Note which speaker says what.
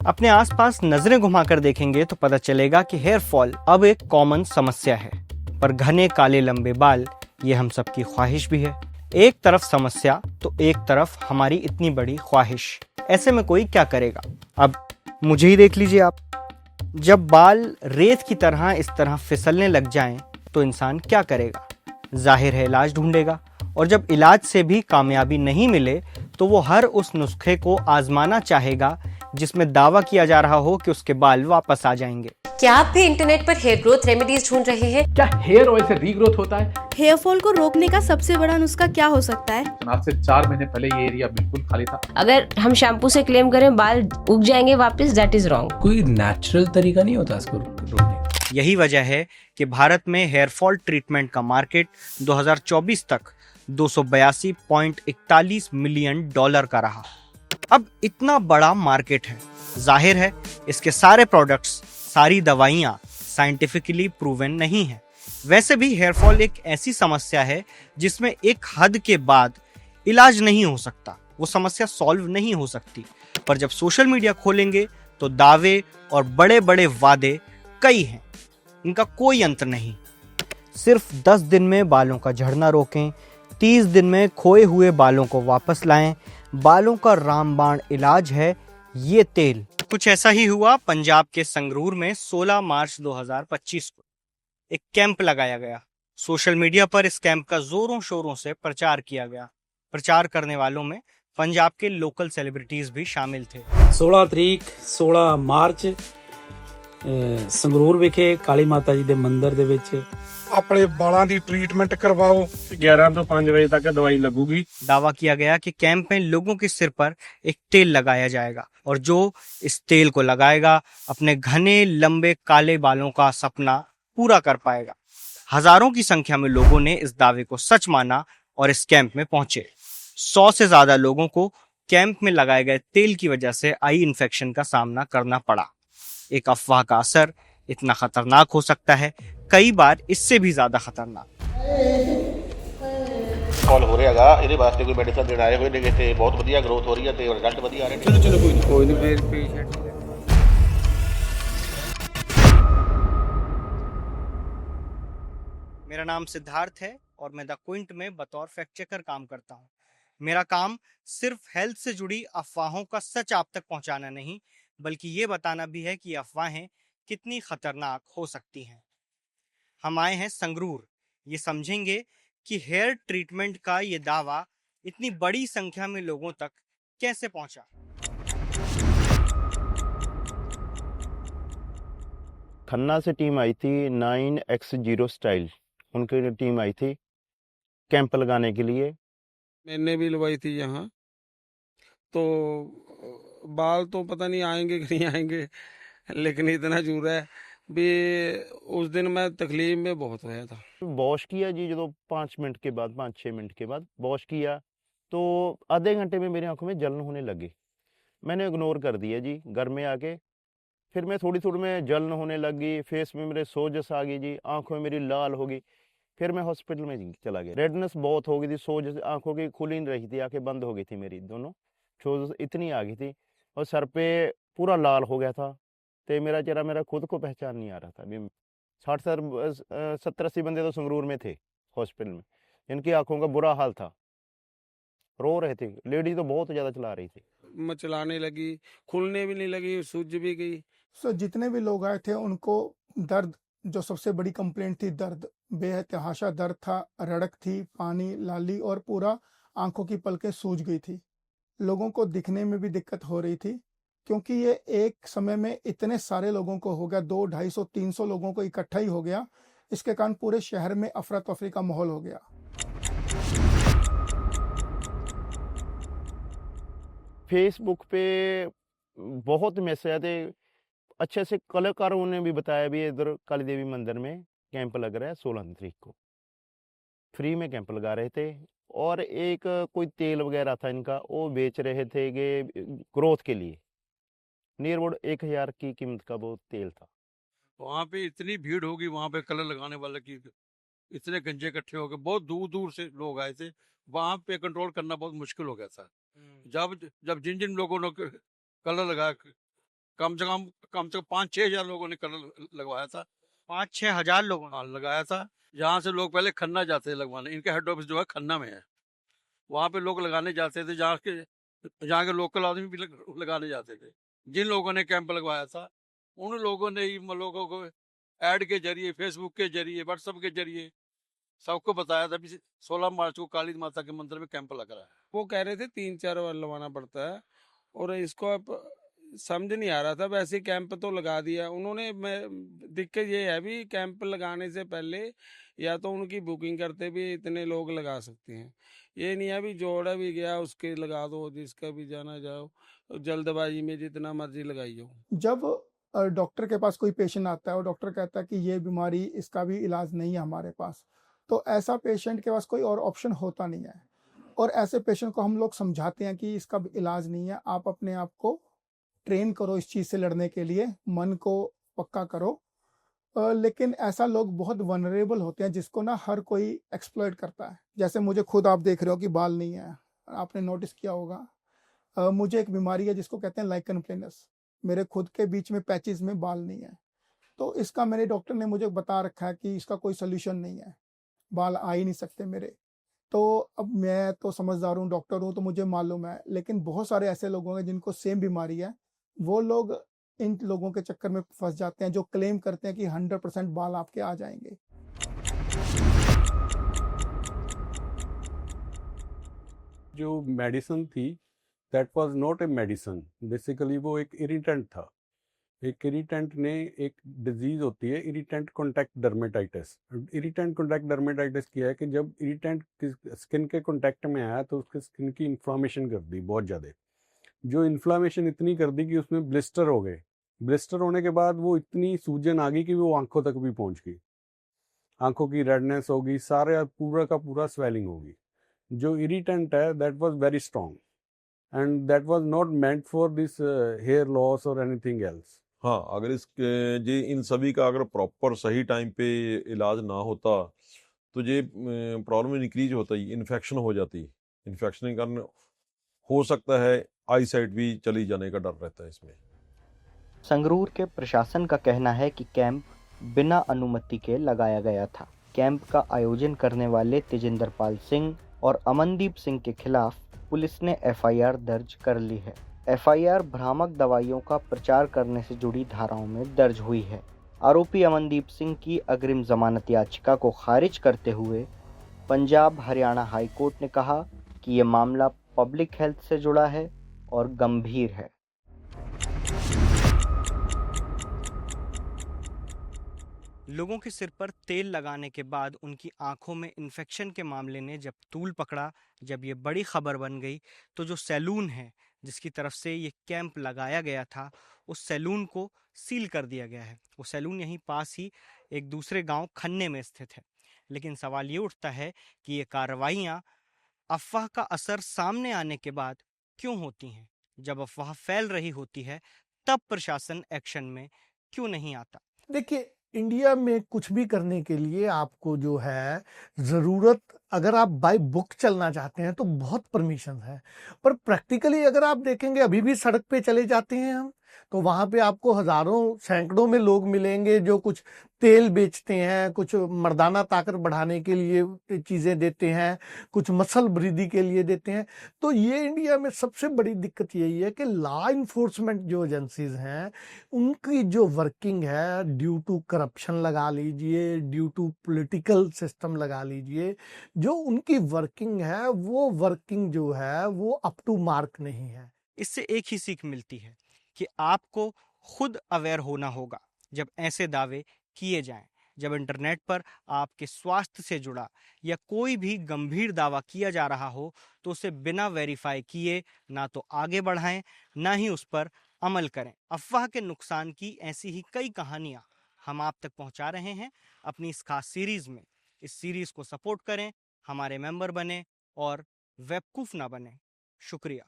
Speaker 1: अपने आसपास नजरें घुमाकर देखेंगे तो पता चलेगा कि हेयर फॉल अब एक कॉमन समस्या है, पर घने काले लंबे बाल ये हम सबकी ख्वाहिश भी है। एक तरफ समस्या तो एक तरफ हमारी इतनी बड़ी ख्वाहिश। ऐसे में कोई क्या करेगा? अब मुझे ही देख लीजिए आप। जब बाल रेत की तरह इस तरह फिसलने लग जाएं तो इंसान क्या करेगा? जाहिर है इलाज ढूंढेगा, और जब इलाज से भी कामयाबी नहीं मिले तो वो हर उस नुस्खे को आजमाना चाहेगा जिसमें दावा किया जा रहा हो कि उसके बाल वापस आ जाएंगे।
Speaker 2: क्या आप भी इंटरनेट पर हेयर ग्रोथ रेमेडीज ढूंढ रहे हैं?
Speaker 3: क्या हेयर ऑयल से रीग्रोथ होता है?
Speaker 4: हेयर फॉल को रोकने का सबसे बड़ा नुस्खा क्या हो सकता है?
Speaker 3: आज से 4 महीने पहले ये एरिया बिल्कुल खाली था।
Speaker 5: अगर हम शैम्पू से क्लेम करें बाल उग जाएंगे वापस, दैट इज रॉन्ग।
Speaker 6: कोई नेचुरल तरीका नहीं होता इसको रोकने का।
Speaker 1: यही वजह है कि भारत में हेयर फॉल ट्रीटमेंट का मार्केट 2024 तक $282.41 मिलियन का रहा। अब इतना बड़ा मार्केट है, जाहिर है इसके सारे प्रोडक्ट्स, सारी दवाइयाँ साइंटिफिकली प्रूवन नहीं है। वैसे भी हेयर फॉल एक ऐसी समस्या है जिसमें एक हद के बाद इलाज नहीं हो सकता, वो समस्या सॉल्व नहीं हो सकती। पर जब सोशल मीडिया खोलेंगे तो दावे और बड़े बड़े वादे कई हैं, इनका कोई अंत नहीं। सिर्फ 10 दिन में बालों का झड़ना रोकें, 30 दिन में खोए हुए बालों को वापस लाएं, बालों का रामबाण इलाज है ये तेल। कुछ ऐसा ही हुआ पंजाब के संगरूर में 16 मार्च 2025 को। एक कैंप लगाया गया। सोशल मीडिया पर इस कैंप का जोरों शोरों से प्रचार किया गया। प्रचार करने वालों में पंजाब के लोकल सेलिब्रिटीज भी शामिल थे।
Speaker 7: 16 ਮਾਰਚ ਸੰਗਰੂਰ ਵਿਖੇ ਕਾਲੀ ਮਾਤਾ ਜੀ ਦੇ ਮੰਦਿਰ ਦੇ ਵਿੱਚ
Speaker 8: ਆਪਣੇ ਬਾਲਾਂ ਦੀ ट्रीटमेंट करवाओ। 11 ਤੋਂ 5 ਵਜੇ तक दवाई लगूगी।
Speaker 1: दावा किया गया कि कैंप में लोगों के सिर पर एक तेल लगाया जाएगा और जो इस तेल को लगाएगा अपने घने लंबे काले बालों का सपना पूरा कर पाएगा। हजारों की संख्या में लोगों ने इस दावे को सच माना और इस कैंप में पहुंचे। 100 से ज्यादा लोगों को कैंप में लगाए गए तेल की वजह से आई इन्फेक्शन का सामना करना पड़ा। एक अफवाह का असर इतना खतरनाक हो सकता है, कई बार इससे भी ज्यादा खतरनाक।
Speaker 9: ਫॉल ਹੋ ਰਿਹਾਗਾ, ਇਹਦੇ ਵਾਸਤੇ ਕੋਈ ਮੈਡੀਸਨ ਦੇਣ ਆਏ ਹੋਏ ਨੇ ਤੇ ਬਹੁਤ ਵਧੀਆ ਗਰੋਥ ਹੋ ਰਹੀ ਹੈ ਤੇ ਰਿਜ਼ਲਟ ਵਧੀਆ ਆ ਰਹੇ ਨੇ।
Speaker 7: ਚਲੋ ਕੋਈ ਨਹੀਂ ਫਿਰ ਪੇਸ਼ੈਂਟ
Speaker 1: मेरा नाम सिद्धार्थ है और मैं द क्विंट में बतौर फैक्ट चेकर काम करता हूँ। मेरा काम सिर्फ हेल्थ से जुड़ी अफवाहों का सच आप तक पहुँचाना नहीं, बल्कि ये बताना भी है कि अफवाहें कितनी खतरनाक हो सकती हैं। हम आए हैं संगरूर, ये समझेंगे कि हेयर ट्रीटमेंट का ये दावा इतनी बड़ी संख्या में लोगों तक कैसे पहुंचा।
Speaker 10: खन्ना से टीम आई थी 9x0 स्टाइल, उनकी टीम आई थी कैंप लगाने के लिए।
Speaker 8: मैंने भी लगवाई थी यहाँ, तो बाल तो पता नहीं आएंगे कि नहीं आएंगे, लेकिन इतना जरूर है भी उस दिन मैं तकलीफ में बहुत होया था।
Speaker 10: वॉश किया जी, जो 5 मिनट के बाद 5-6 मिनट के बाद वॉश किया तो आधे घंटे में मेरी आंखों में जलन होने लगी। मैंने इग्नोर कर दिया जी। घर में आके फिर मैं थोड़ी में जलन होने लगी, फेस में मेरे सोजस आ गई जी, आंखों में मेरी लाल हो गई। फिर मैं हॉस्पिटल में चला गया। रेडनेस बहुत हो गई थी, सोजस आंखों की खुली नहीं रही थी, आंखें बंद हो गई थी मेरी दोनों, सोजस इतनी आ गई थी और सर पे पूरा लाल हो गया था। तो मेरा चेहरा मेरा खुद को पहचान नहीं आ रहा था। अभी 60-70-80 बंदे तो संगरूर में थे हॉस्पिटल में, जिनकी आंखों का बुरा हाल था, रो रहे थे। लेडीज तो बहुत ज़्यादा चला रही थी,
Speaker 8: मचलाने लगी, खुलने भी नहीं लगी, सूज भी गई।
Speaker 11: जितने भी लोग आए थे उनको दर्द, जो सबसे बड़ी कंप्लेंट थी, दर्द, बेतहाशा दर्द था, रड़क थी, पानी, लाली और पूरा आंखों की पलकें सूज गई थी। लोगों को दिखने में भी दिक्कत हो रही थी, क्योंकि ये एक समय में इतने सारे लोगों को हो गया, 200, 250, 300 लोगों को इकट्ठा ही हो गया। इसके कारण पूरे शहर में अफरा तफरी का माहौल हो गया।
Speaker 10: फेसबुक पे बहुत मैसेज आते अच्छे से। कलाकारों ने भी बताया भी इधर काली देवी मंदिर में कैंप लग रहा है 16 तारीख को, फ्री में कैंप लगा रहे थे। और एक कोई तेल वगैरह था इनका, वो बेच रहे थे कि ग्रोथ के लिए। नियर अबाउट 1000 की कीमत का वो तेल था।
Speaker 8: वहाँ पे इतनी भीड़ होगी, वहाँ पे कलर लगाने वाले की इतने गंजे इकट्ठे हो गए, बहुत दूर दूर से लोग आए थे। वहाँ पे कंट्रोल करना बहुत मुश्किल हो गया था। जब जिन जिन लोगों ने कलर लगाया, कम से कम 5-6 हज़ार लोगों ने लगवाया था।
Speaker 1: 5-6 हजार लोगों ने
Speaker 8: हाँ, लगाया था। जहाँ से लोग पहले खन्ना जाते थे लगवाने, इनका हेड ऑफिस जो है खन्ना में है, वहाँ पे लोग लगाने जाते थे, जहाँ के लोकल आदमी भी लगाने जाते थे। जिन लोगों ने कैंप लगवाया था उन लोगों ने ही लोगों को ऐड के जरिए, फेसबुक के जरिए, व्हाट्सएप के जरिए सबको बताया था भी 16 मार्च को काली माता के मंदिर में कैंप लग रहा है।
Speaker 12: वो कह रहे थे 3-4 बार लगवाना पड़ता है और इसको अब समझ नहीं आ रहा था। वैसे कैंप तो लगा दिया उन्होंने। दिक्कत ये है भी कैंप लगाने से पहले या तो उनकी बुकिंग करते भी इतने लोग लगा सकते हैं, ये नहीं है भी जोड़ा भी गया उसके लगा दो, जिसका भी जाना जाओ, जल्दबाजी में जितना मर्जी लगाई जाओ।
Speaker 11: जब डॉक्टर के पास कोई पेशेंट आता है और डॉक्टर कहता है कि ये बीमारी, इसका भी इलाज नहीं है हमारे पास, तो ऐसा पेशेंट के पास कोई और ऑप्शन होता नहीं है। और ऐसे पेशेंट को हम लोग समझाते हैं कि इसका इलाज नहीं है, आप अपने आप को ट्रेन करो इस चीज़ से लड़ने के लिए, मन को पक्का करो। लेकिन ऐसा लोग बहुत वनरेबल होते हैं जिसको ना हर कोई एक्सप्लॉइट करता है। जैसे मुझे खुद आप देख रहे हो कि बाल नहीं है, आपने नोटिस किया होगा। मुझे एक बीमारी है जिसको कहते हैं लाइकन प्लेनस। मेरे खुद के बीच में पैचेस में बाल नहीं है, तो इसका मेरे डॉक्टर ने मुझे बता रखा है कि इसका कोई सोल्यूशन नहीं है, बाल आ ही नहीं सकते मेरे। तो अब मैं तो समझदार हूँ, डॉक्टर हूँ, तो मुझे मालूम है, लेकिन बहुत सारे ऐसे लोग होंगे जिनको सेम बीमारी है, वो लोग इन लोगों के चक्कर में फंस जाते हैं जो क्लेम करते हैं कि 100% बाल आपके आ जाएंगे।
Speaker 12: जो मेडिसिन थी that was not a medicine, basically वो एक इरिटेंट था। एक इरिटेंट ने एक डिजीज होती है irritant contact dermatitis. Irritant contact dermatitis किया है कि जब इरिटेंट स्किन के कॉन्टैक्ट में आया तो उसके स्किन की इन्फ्लामेशन कर दी बहुत ज़्यादा। जो इन्फ्लामेशन इतनी कर दी कि उसमें ब्लिस्टर हो गए। ब्लिस्टर होने के बाद वो इतनी सूजन आ गई कि वो आंखों तक भी पहुंच गई, आंखों की रेडनेस होगी, सारे पूरा का पूरा स्वेलिंग होगी। जो इरिटेंट है that was very strong and that was not meant for this hair loss और एनीथिंग एल्स।
Speaker 13: हाँ, अगर ये इन सभी का अगर प्रॉपर सही टाइम पे इलाज ना होता तो ये प्रॉब्लम इंक्रीज होता ही, इन्फेक्शन हो जाती। इन्फेक्शन के कारण हो सकता है आई साइट भी चली जाने का डर रहता है इसमें।
Speaker 1: संगरूर के प्रशासन का कहना है कि कैंप बिना अनुमति के लगाया गया था। कैंप का आयोजन करने वाले तेजिंदर पाल सिंह और अमनदीप सिंह के खिलाफ पुलिस ने एफआईआर दर्ज कर ली है। एफआईआर भ्रामक दवाइयों का प्रचार करने से जुड़ी धाराओं में दर्ज हुई है। आरोपी अमनदीप सिंह की अग्रिम जमानत याचिका को खारिज करते हुए पंजाब हरियाणा हाई कोर्ट ने कहा कि ये मामला पब्लिक हेल्थ से जुड़ा है और गंभीर है। लोगों के सिर पर तेल लगाने के बाद उनकी आंखों में इन्फेक्शन के मामले ने जब तूल पकड़ा, जब ये बड़ी खबर बन गई, तो जो सैलून है जिसकी तरफ से ये कैंप लगाया गया था, उस सैलून को सील कर दिया गया है। वो सैलून यहीं पास ही एक दूसरे गांव खन्ने में स्थित है। लेकिन सवाल ये उठता है कि ये कार्रवाइयाँ अफवाह का असर सामने आने के बाद क्यों होती हैं? जब अफवाह फैल रही होती है तब प्रशासन एक्शन में क्यों नहीं आता?
Speaker 14: देखिए, इंडिया में कुछ भी करने के लिए आपको जो है ज़रूरत, अगर आप बाय बुक चलना चाहते हैं तो बहुत परमिशन है, पर प्रैक्टिकली अगर आप देखेंगे अभी भी सड़क पे चले जाते हैं हम, तो वहाँ पे आपको हज़ारों सैकड़ों में लोग मिलेंगे जो कुछ तेल बेचते हैं, कुछ मर्दाना ताकत बढ़ाने के लिए चीज़ें देते हैं, कुछ मसल वृद्धि के लिए देते हैं। तो ये इंडिया में सबसे बड़ी दिक्कत यही है कि लॉ इन्फोर्समेंट जो एजेंसीज हैं उनकी जो वर्किंग है, ड्यू टू करप्शन लगा लीजिए, ड्यू टू पॉलिटिकल सिस्टम लगा लीजिए, जो उनकी वर्किंग है वो वर्किंग जो है वो अप टू मार्क नहीं है।
Speaker 1: इससे एक ही सीख मिलती है कि आपको खुद अवेयर होना होगा जब ऐसे दावे किए जाएं। जब इंटरनेट पर आपके स्वास्थ्य से जुड़ा या कोई भी गंभीर दावा किया जा रहा हो तो उसे बिना वेरीफाई किए ना तो आगे बढ़ाएं, ना ही उस पर अमल करें। अफवाह के नुकसान की ऐसी ही कई कहानियां हम आप तक पहुंचा रहे हैं अपनी इस खास सीरीज में। इस सीरीज को सपोर्ट करें, हमारे मेंबर बने और बेवकूफ ना बने। शुक्रिया।